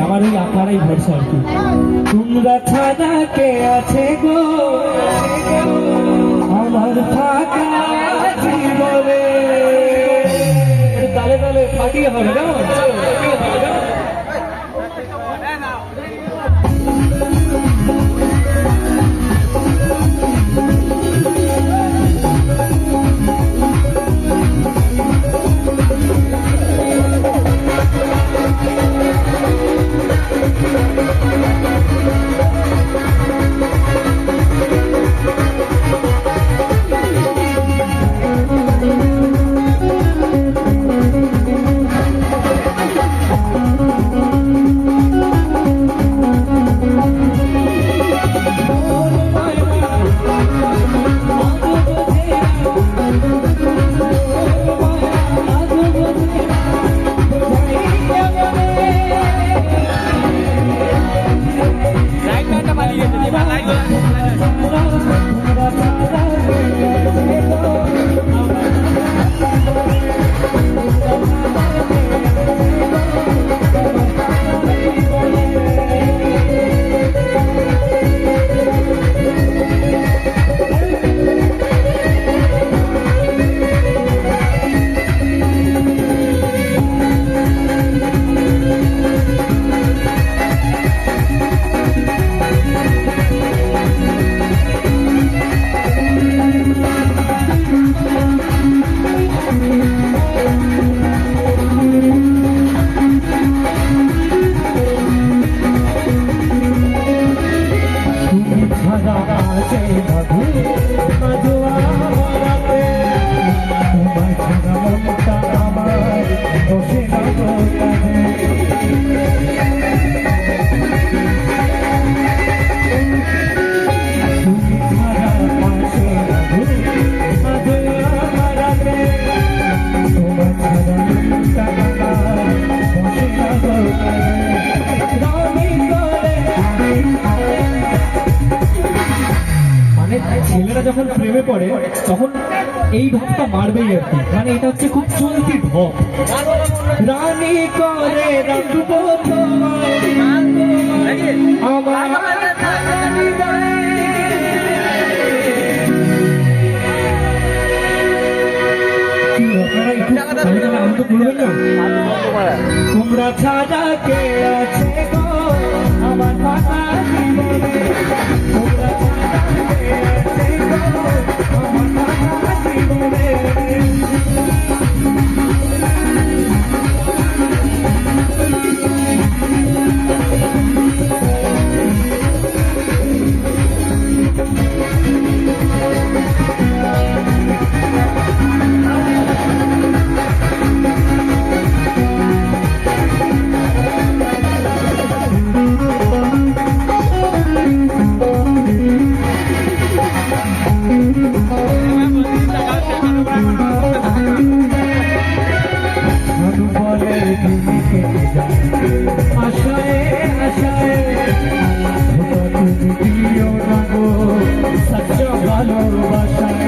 আমার ওই আপনারাই ভরসা আর কি। তোমরা ছাড়া কে আছে গো আমার ফাঁকা জীবনে। তালে তালে ফাটিয়ে হবে না। ছেলেরা যখন প্রেমে পড়ে তখন এই ঢপটা মারবেই আর কি। মানে এটা হচ্ছে খুব চলতি ঢপ। রানী করে রাখবো তোমরা ছাড়া কে আছে গো আমার ফাঁকা জীবনে। তোমরা ছাড়া কে আছে গো আমার ফাঁকা জীবনে। আশায় আশায় তুমি দিও না গো সচ্চা ভালোবাসায়।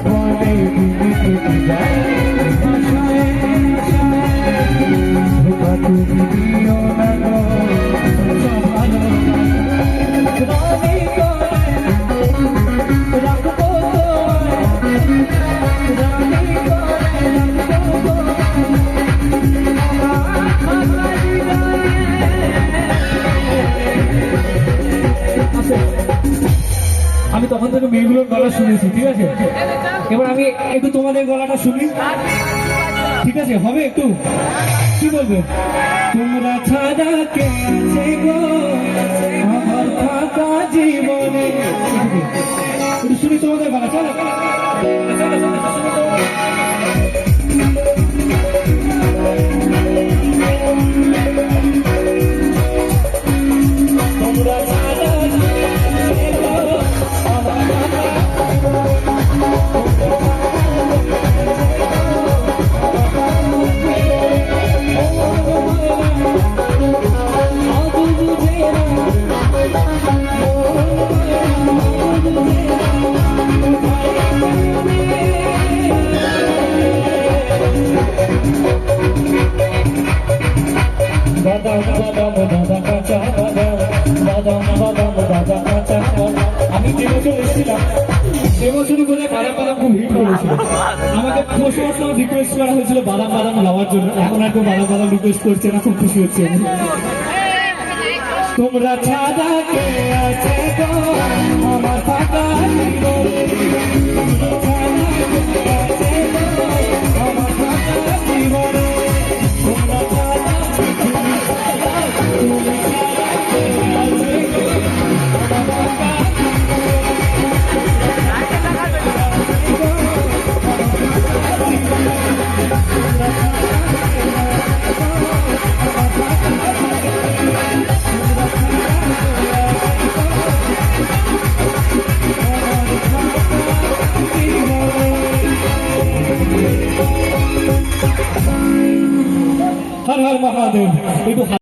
বলে তুমি কেটে যায় আশায় আশায় তুমি দিও না গো সচ্চা ভালোবাসায়। রানী করে রাখবো আমি তখন থেকে মেয়েগুলোর গলা শুনেছি, ঠিক আছে? এবার আমি একটু তোমাদের গলাটা শুনি, ঠিক আছে? হবে একটু, কি বলবে? তোমরা ছাড়া কে আছে গো আমার ফাঁকা জীবনে। একটু শুনি তোমাদের গলা, চলো তোমরা ছাড়া তো রিকোয়েস্ট করা হয়েছিল বাদাম বাদাম লাওয়ার জন্য, এখন আর কেউ বাদাম বাদাম রিকোয়েস্ট করছে না, খুব খুশি হচ্ছে আমি। তোমরা ছাড়া কে আছে গো আমার ফাঁকা জীবনে, তোমরা ছাড়া কে আছে গো আমার ফাঁকা জীবনে, তোমরা ছাড়া তুমি ছাড়া কে আছে গো আমার ফাঁকা হর হর মহাদেব। একটু